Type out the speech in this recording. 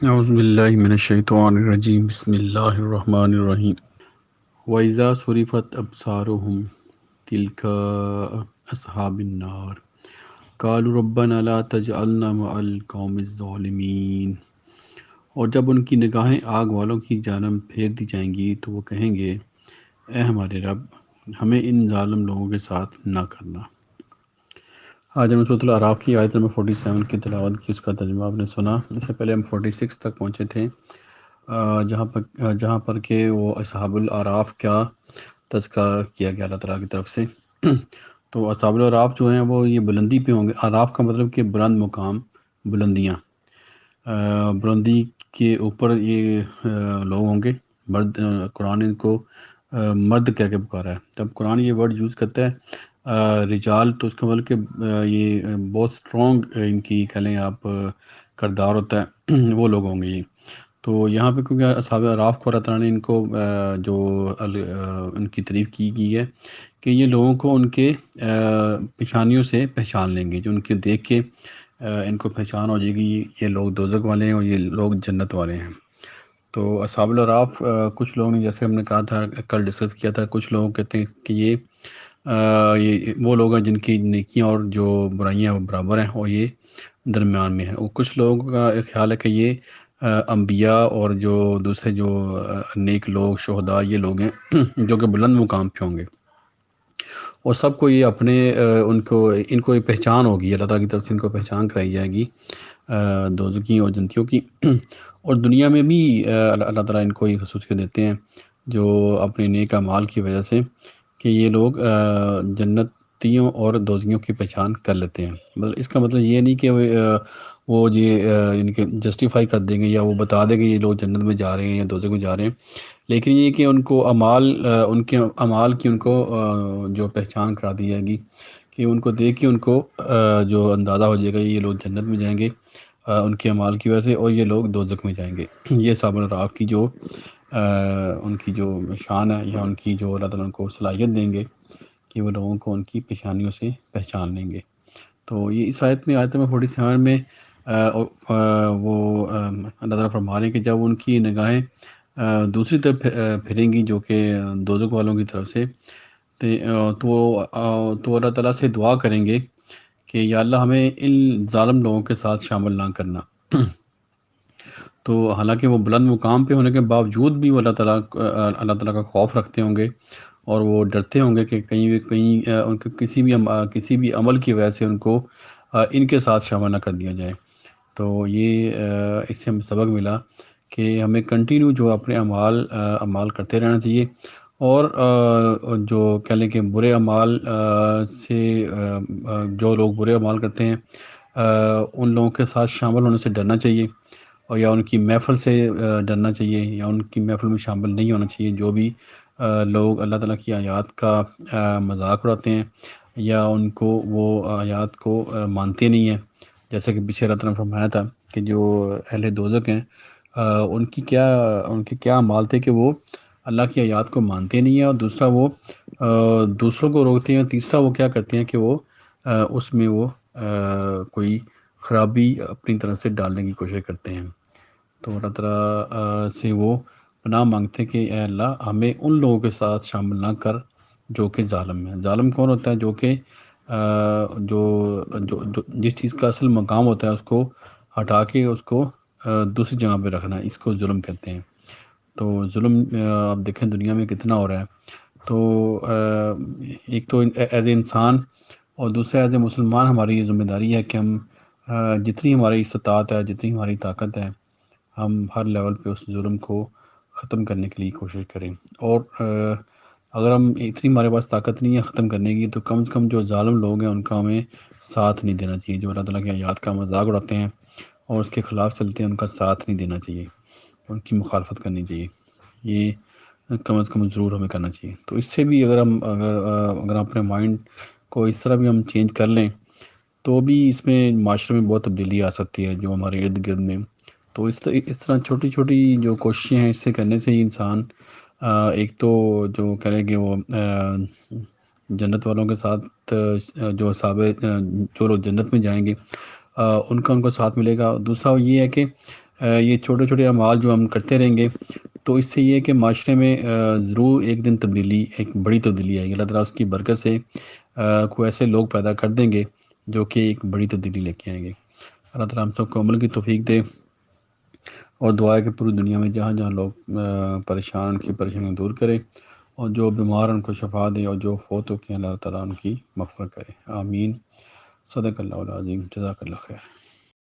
اعوذ باللہ من الشیطان الرجیم بسم اللہ الرحمن الرحیم وَإِذَا صُرِفَتْ أَبْصَارُهُمْ تِلْقَاءَ أَصْحَابِ النَّارِ قَالُوا رَبَّنَا لَا تَجْعَلْنَا مَعَ الْقَوْمِ الظَّالِمِينَ۔ اور جب ان کی نگاہیں آگ والوں کی جانب پھیر دی جائیں گی تو وہ کہیں گے، اے ہمارے رب، ہمیں ان ظالم لوگوں کے ساتھ نہ کرنا۔ آج ہم سورۃ الاعراف کی آیت نمبر 47 کی تلاوت کی، اس کا ترجمہ آپ نے سنا۔ اس سے پہلے ہم 46 تک پہنچے تھے، جہاں پر کہ وہ اصحاب الاعراف کا تذکرہ کیا گیا اللہ تعالیٰ کی طرف سے۔ تو اصحاب الاعراف جو ہیں وہ یہ بلندی پہ ہوں گے۔ اعراف کا مطلب کہ بلند مقام، بلندیاں، بلندی کے اوپر یہ لوگ ہوں گے۔ مرد، قرآن ان کو مرد کہہ کے پکارا ہے۔ جب قرآن یہ ورڈ یوز کرتا ہے رجال، تو اس کا مطلب کہ یہ بہت اسٹرانگ ان کی کہہ لیں آپ کردار ہوتا ہے، وہ لوگ ہوں گے یہ۔ تو یہاں پہ کیونکہ اصحاب اعراف کو اللہ تعالیٰ نے ان کو جو ان کی تعریف کی گئی ہے کہ یہ لوگوں کو ان کے پیشانیوں سے پہچان لیں گے، جو ان کے دیکھ کے ان کو پہچان ہو جائے گی یہ لوگ دوزخ والے ہیں اور یہ لوگ جنت والے ہیں۔ تو اصحاب الاعراف کچھ لوگوں نے، جیسے ہم نے کہا تھا کل ڈسکس کیا تھا، کچھ لوگ کہتے ہیں کہ یہ وہ لوگ ہیں جن کی نیکیاں اور جو برائیاں وہ برابر ہیں اور یہ درمیان میں ہیں۔ اور کچھ لوگوں کا خیال ہے کہ یہ انبیاء اور جو دوسرے جو نیک لوگ، شہداء، یہ لوگ ہیں جو کہ بلند مقام پہ ہوں گے، اور سب کو یہ اپنے ان کو یہ پہچان ہوگی، اللہ تعالیٰ کی طرف سے ان کو پہچان کرائی جائے گی دوزخی اور جنتیوں کی۔ اور دنیا میں بھی اللہ تعالیٰ ان کو یہ خصوصیت دیتے ہیں جو اپنے نیک اعمال کی وجہ سے، کہ یہ لوگ جنتیوں اور دوزخیوں کی پہچان کر لیتے ہیں۔ مطلب اس کا مطلب یہ نہیں کہ وہ یہ ان کے جسٹیفائی کر دیں گے یا وہ بتا دیں گے یہ لوگ جنت میں جا رہے ہیں یا دوزخ میں جا رہے ہیں، لیکن یہ کہ ان کو ان کے اعمال کی ان کو جو پہچان کرا دی جائے گی، کہ ان کو دیکھ کے ان کو جو اندازہ ہو جائے گا یہ لوگ جنت میں جائیں گے ان کے اعمال کی وجہ سے، اور یہ لوگ دوزخ میں جائیں گے۔ یہ اصحاب الاعراف کی جو ان کی جو شان ہے، یا ان کی جو اللہ تعالیٰ ان کو صلاحیت دیں گے کہ وہ لوگوں کو ان کی پیشانیوں سے پہچان لیں گے۔ تو یہ اس آیت میں، آیت نمبر 47 میں وہ اللہ تعالیٰ فرما رہے ہیں کہ جب ان کی نگاہیں دوسری طرف پھریں گی جو کہ دوزخ والوں کی طرف سے، تو اللہ تعالیٰ سے دعا کریں گے کہ یا اللہ ہمیں ان ظالم لوگوں کے ساتھ شامل نہ کرنا۔ تو حالانکہ وہ بلند مقام پہ ہونے کے باوجود بھی وہ اللہ تعالیٰ کا خوف رکھتے ہوں گے، اور وہ ڈرتے ہوں گے کہ کہیں ان کے کسی بھی عمل کی وجہ سے ان کو ان کے ساتھ شامل نہ کر دیا جائے۔ تو یہ اس سے ہمیں سبق ملا کہ ہمیں کنٹینیو جو اپنے اعمال کرتے رہنا چاہیے، اور جو کہہ لیں کہ برے اعمال سے جو لوگ برے اعمال کرتے ہیں ان لوگوں کے ساتھ شامل ہونے سے ڈرنا چاہیے، اور یا ان کی محفل سے ڈرنا چاہیے، یا ان کی محفل میں شامل نہیں ہونا چاہیے۔ جو بھی لوگ اللہ تعالیٰ کی آیات کا مذاق اڑاتے ہیں یا ان کو وہ آیات کو مانتے نہیں ہیں، جیسا کہ پیچھے اللہ تعالیٰ نے فرمایا تھا کہ جو اہل دوزخ ہیں ان کے کیا اعمال تھے کہ وہ اللہ کی آیات کو مانتے نہیں ہیں، اور دوسرا وہ دوسروں کو روکتے ہیں، تیسرا وہ کیا کرتے ہیں کہ وہ اس میں وہ کوئی خرابی اپنی طرف سے ڈالنے کی کوشش کرتے ہیں۔ تو اللہ تعالیٰ سے وہ پناہ مانگتے ہیں کہ اے اللہ ہمیں ان لوگوں کے ساتھ شامل نہ کر جو کہ ظالم ہیں۔ ظالم کون ہوتا ہے؟ جو کہ جو جس چیز کا اصل مقام ہوتا ہے اس کو ہٹا کے اس کو دوسری جگہ پہ رکھنا، اس کو ظلم کہتے ہیں۔ تو ظلم آپ دیکھیں دنیا میں کتنا ہو رہا ہے۔ تو ایک تو ایز اے انسان، اور دوسرا ایز اے مسلمان ہماری یہ ذمہ داری ہے کہ ہم جتنی ہماری استطاعت ہے، جتنی ہماری طاقت ہے، ہم ہر لیول پہ اس ظلم کو ختم کرنے کے لیے کوشش کریں۔ اور اگر ہم اتنی ہمارے پاس طاقت نہیں ہے ختم کرنے کی، تو کم سے کم جو ظالم لوگ ہیں ان کا ہمیں ساتھ نہیں دینا چاہیے۔ جو اللہ تعالیٰ کی آیات کا مذاق اڑاتے ہیں اور اس کے خلاف چلتے ہیں، ان کا ساتھ نہیں دینا چاہیے، ان کی مخالفت کرنی چاہیے۔ یہ کم از کم ضرور ہمیں کرنا چاہیے۔ تو اس سے بھی اگر ہم اپنے مائنڈ کو اس طرح بھی ہم چینج کر لیں تو بھی اس میں معاشرے میں بہت تبدیلی آ سکتی ہے جو ہمارے ارد گرد میں۔ تو اس طرح چھوٹی چھوٹی جو کوششیں ہیں، اس سے کرنے سے ہی انسان ایک تو جو کرے کہ وہ جنت والوں کے ساتھ جو لوگ جنت میں جائیں گے ان کا ساتھ ملے گا۔ دوسرا یہ ہے کہ یہ چھوٹے چھوٹے اعمال جو ہم کرتے رہیں گے تو اس سے یہ ہے کہ معاشرے میں ضرور ایک دن تبدیلی، ایک بڑی تبدیلی آئے گی۔ اللہ تعالیٰ اس کی برکت سے کوئی ایسے لوگ پیدا کر دیں گے جو کہ ایک بڑی تبدیلی لے کے آئیں گے۔ اللہ تعالیٰ ہم سب کو عمل کی توفیق دے، اور دعا ہے کہ پوری دنیا میں جہاں جہاں لوگ پریشان، ان کی پریشانیاں دور کرے، اور جو بیمار ان کو شفا دے، اور جو فوت ہو کے اللہ تعالیٰ ان کی مغفرت کرے۔ آمین۔ صدق اللہ العظیم۔ جزاک اللہ خیر۔